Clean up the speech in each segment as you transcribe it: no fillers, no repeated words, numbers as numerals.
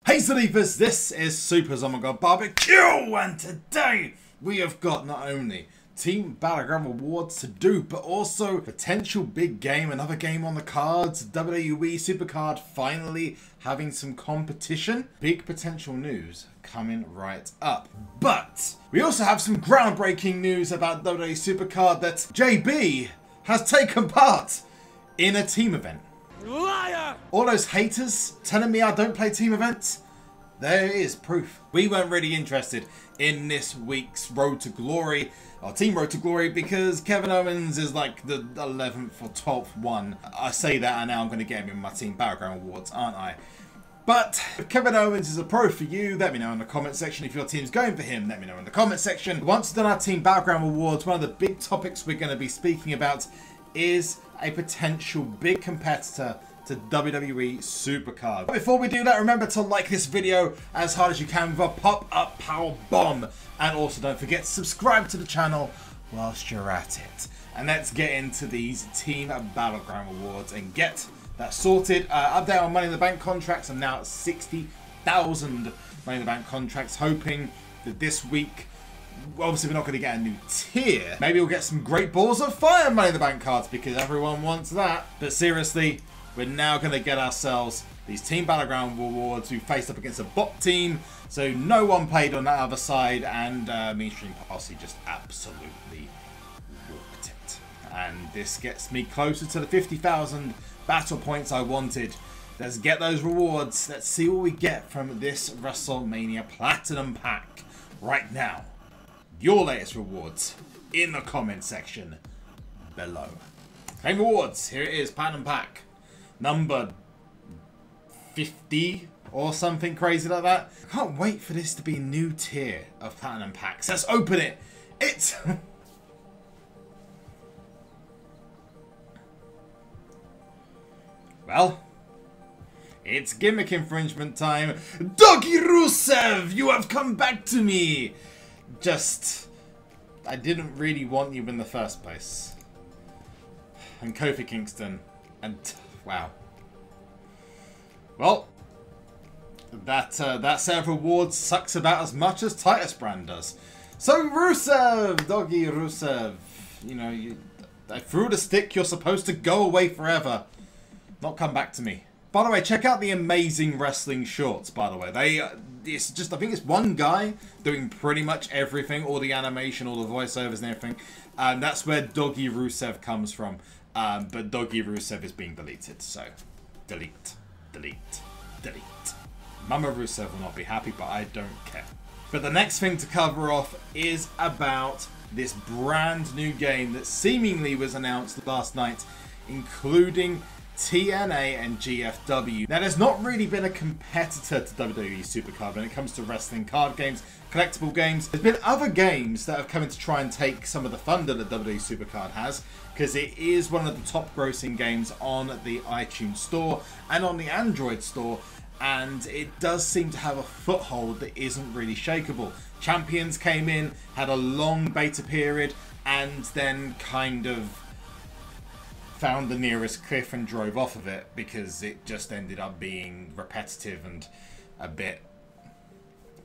Hey Sleepers, this is SUPERZOMGBBQ, and today we have got not only Team Battleground Awards to do, but also potential big game, another game on the cards, WWE SuperCard finally having some competition. Big potential news coming right up. But we also have some groundbreaking news about WWE SuperCard that JB has taken part in a team event. Liar! All those haters telling me I don't play team events, there is proof. We weren't really interested in this week's Road to Glory, or Team Road to Glory, because Kevin Owens is like the 11th or 12th one. I say that and now I'm going to get him in my Team Battleground Awards, aren't I? But if Kevin Owens is a pro for you, let me know in the comment section. If your team's going for him, let me know in the comment section. Once we've done our Team Battleground Awards, one of the big topics we're going to be speaking about is a potential big competitor to WWE SuperCard. But before we do that, remember to like this video as hard as you can with a pop-up power bomb. And also don't forget to subscribe to the channel whilst you're at it. And let's get into these Team Battleground Awards and get that sorted. Update on Money in the Bank contracts. I'm now at 60,000 Money in the Bank contracts, hoping that this week, obviously we're not going to get a new tier. Maybe we'll get some Great Balls of Fire Money in the Bank cards because everyone wants that. But seriously, we're now going to get ourselves these Team Battleground Awards. We faced up against a bot team, so no one played on that other side, and Mainstream Posse just absolutely walked it. And this gets me closer to the 50,000 battle points I wanted. Let's get those rewards. Let's see what we get from this WrestleMania Platinum Pack right now. Your latest rewards in the comment section below. Claim rewards. Here it is, Platinum Pack. Number 50 or something crazy like that. I can't wait for this to be a new tier of Platinum Packs. Let's open it. It's... well, it's gimmick infringement time. Doggy Rusev, you have come back to me. Just, I didn't really want you in the first place. And Kofi Kingston. And... wow. Well, that set of rewards sucks about as much as Titus Brand does. So Rusev, Doggy Rusev, you know, I threw the stick. You're supposed to go away forever, not come back to me. By the way, check out the Amazing Wrestling shorts. By the way, it's just, I think it's one guy doing pretty much everything, all the animation, all the voiceovers and everything. And that's where Doggy Rusev comes from. But Doggy Rusev is being deleted, so delete, delete, delete. Mama Rusev will not be happy, but I don't care. But the next thing to cover off is about this brand new game that seemingly was announced last night, including TNA and GFW. Now, there's not really been a competitor to WWE SuperCard when it comes to wrestling card games, collectible games. There's been other games that have come in to try and take some of the thunder that WWE SuperCard has, because it is one of the top grossing games on the iTunes store and on the Android store, and it does seem to have a foothold that isn't really shakeable. Champions came in, had a long beta period, and then kind of found the nearest cliff and drove off of it because it just ended up being repetitive and a bit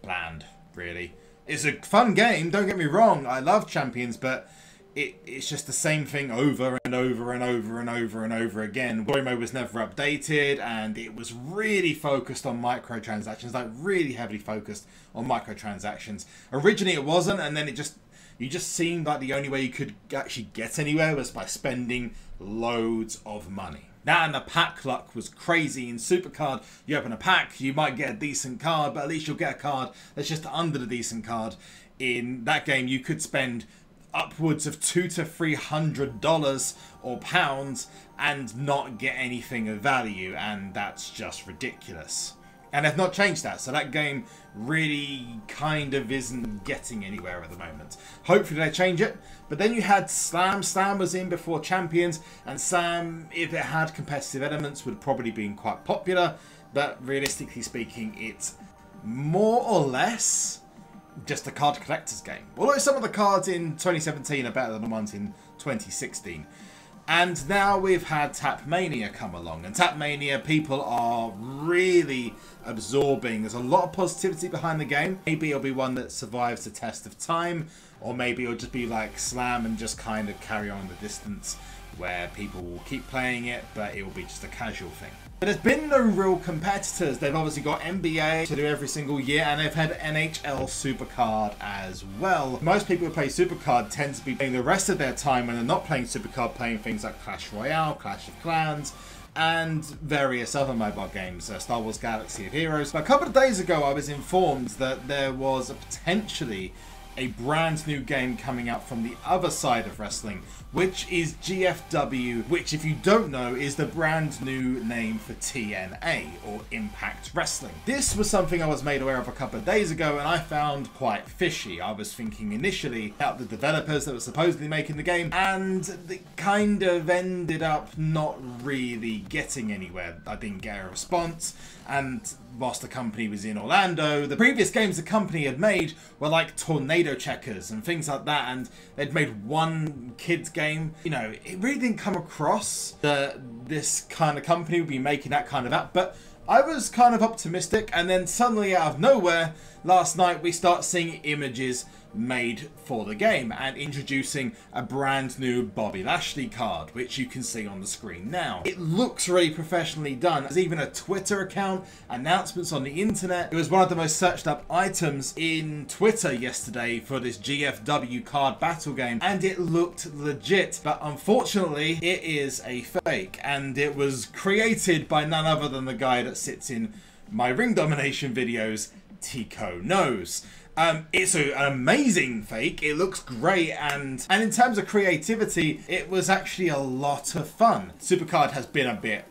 bland, really. It's a fun game, don't get me wrong, I love Champions, but it's just the same thing over and over and over and over and over again. Story mode was never updated, and it was really focused on microtransactions, like really heavily focused on microtransactions. Originally it wasn't, and then you just seemed like the only way you could actually get anywhere was by spending loads of money. Now, and the pack luck was crazy in SuperCard. You open a pack, you might get a decent card, but at least you'll get a card that's just under the decent card. In that game, you could spend upwards of $200 to $300 or pounds and not get anything of value, and that's just ridiculous. And they've not changed that, so that game really kind of isn't getting anywhere at the moment. Hopefully they change it. But then you had Slam. Slam was in before Champions, and Slam, if it had competitive elements, would have probably been quite popular. But realistically speaking, it's more or less just a card collector's game. Although some of the cards in 2017 are better than the ones in 2016. And now we've had Tapmania come along, and Tapmania people are really absorbing. There's a lot of positivity behind the game. Maybe it'll be one that survives the test of time, or maybe it'll just be like Slam and just kind of carry on the distance where people will keep playing it, but it will be just a casual thing. But there's been no real competitors. They've obviously got NBA to do every single year, and they've had NHL SuperCard as well. Most people who play SuperCard tend to be playing the rest of their time when they're not playing SuperCard, playing things like Clash Royale, Clash of Clans, and various other mobile games, Star Wars Galaxy of Heroes. But a couple of days ago I was informed that there was potentially a brand new game coming out from the other side of wrestling, which is GFW, which, if you don't know, is the brand new name for TNA, or Impact Wrestling. This was something I was made aware of a couple of days ago, and I found quite fishy. I was thinking initially about the developers that were supposedly making the game, and it kind of ended up not really getting anywhere. I didn't get a response, and whilst the company was in Orlando, the previous games the company had made were like Tornado Checkers and things like that, and they'd made one kids game. You know, it really didn't come across that this kind of company would be making that kind of app, but I was kind of optimistic, and then suddenly out of nowhere, last night we start seeing images made for the game and introducing a brand new Bobby Lashley card, which you can see on the screen now. It looks really professionally done. There's even a Twitter account, announcements on the internet. It was one of the most searched up items in Twitter yesterday for this GFW card battle game, and it looked legit, but unfortunately it is a fake, and it was created by none other than the guy that sits in my ring domination videos, Tico Knows. It's an amazing fake. It looks great, and in terms of creativity, it was actually a lot of fun. SuperCard has been a bit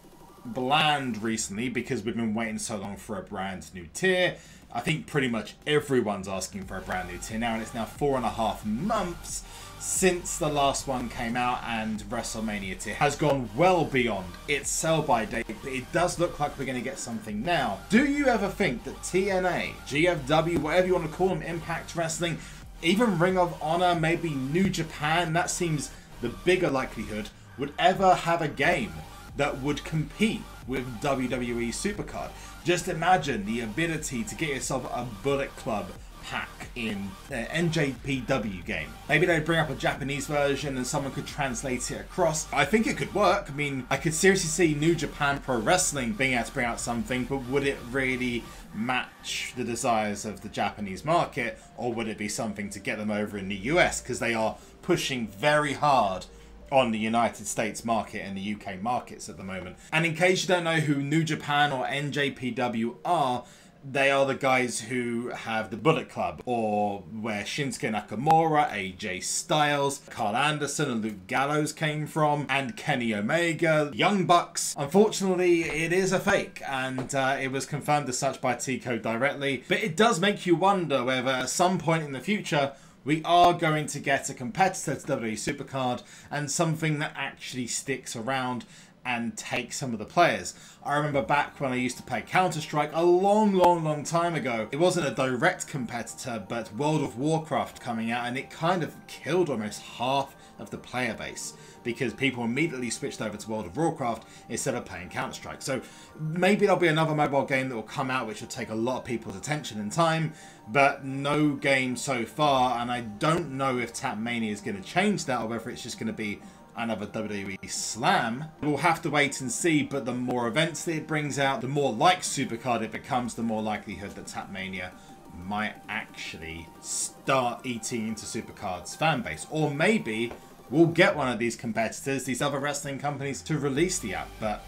bland recently because we've been waiting so long for a brand new tier. I think pretty much everyone's asking for a brand new tier now, and it's now 4.5 months since the last one came out, and WrestleMania tier has gone well beyond its sell-by date, but it does look like we're going to get something now. Do you ever think that TNA, GFW, whatever you want to call them, Impact Wrestling, even Ring of Honor, maybe New Japan, that seems the bigger likelihood, would ever have a game that would compete with WWE SuperCard? Just imagine the ability to get yourself a Bullet Club pack in NJPW game. Maybe they'd bring up a Japanese version and someone could translate it across. I think it could work. I mean, I could seriously see New Japan Pro Wrestling being able to bring out something, but would it really match the desires of the Japanese market, or would it be something to get them over in the US, because they are pushing very hard on the United States market and the UK markets at the moment. And in case you don't know who New Japan or NJPW are, they are the guys who have the Bullet Club, or where Shinsuke Nakamura, AJ Styles, Carl Anderson and Luke Gallows came from, and Kenny Omega, Young Bucks. Unfortunately, it is a fake, and it was confirmed as such by Tico directly. But it does make you wonder whether at some point in the future we are going to get a competitor to WWE SuperCard, and something that actually sticks around and take some of the players. I remember back when I used to play Counter-Strike a long time ago. It wasn't a direct competitor, but World of Warcraft coming out, and it kind of killed almost half of the player base because people immediately switched over to World of Warcraft instead of playing Counter-Strike. So maybe there'll be another mobile game that will come out which will take a lot of people's attention and time, but no game so far, and I don't know if Tapmania is going to change that or whether it's just going to be another WWE Slam. We'll have to wait and see, but the more events that it brings out, the more like SuperCard it becomes, the more likelihood that Tapmania might actually start eating into SuperCard's fan base. Or maybe we'll get one of these competitors, these other wrestling companies, to release the app. But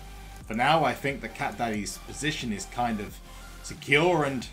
for now, I think the Cat Daddy's position is kind of secure, and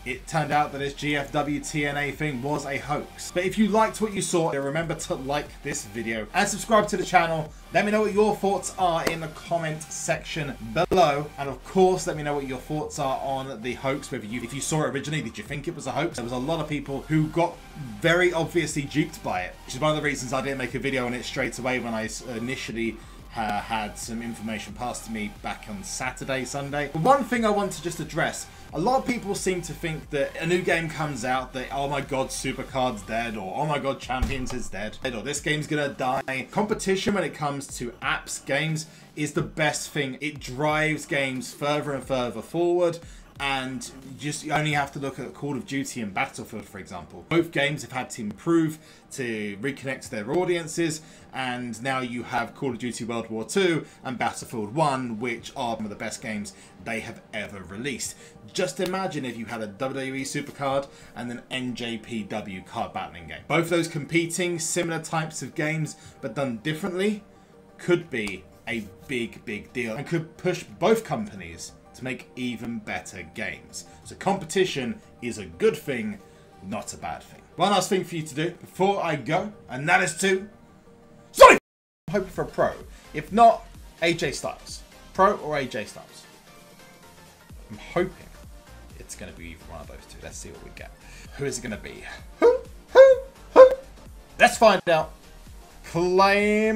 it turned out that this GFW TNA thing was a hoax. But if you liked what you saw, remember to like this video and subscribe to the channel. Let me know what your thoughts are in the comment section below. And of course, let me know what your thoughts are on the hoax. If you saw it originally, did you think it was a hoax? There was a lot of people who got very obviously duped by it, which is one of the reasons I didn't make a video on it straight away when I initially had some information passed to me back on Saturday, Sunday. But one thing I want to just address, A lot of people seem to think that a new game comes out that, oh my god, SuperCard's dead, or oh my god, Champions is dead, or this game's gonna die. Competition when it comes to apps, games, is the best thing. It drives games further and further forward. And you only have to look at Call of Duty and Battlefield, for example. Both games have had to improve to reconnect to their audiences, and now you have Call of Duty World War II and Battlefield 1, which are one of the best games they have ever released. Just imagine if you had a WWE SuperCard and an NJPW card battling game. Both those competing, similar types of games, but done differently, could be a big, big deal and could push both companies to make even better games. So competition is a good thing, not a bad thing. One last thing for you to do before I go, and that is to... Sorry! I'm hoping for a pro. If not, AJ Styles. Pro or AJ Styles? I'm hoping it's going to be either one of those two. Let's see what we get. Who is it going to be? Who? Let's find out. Claim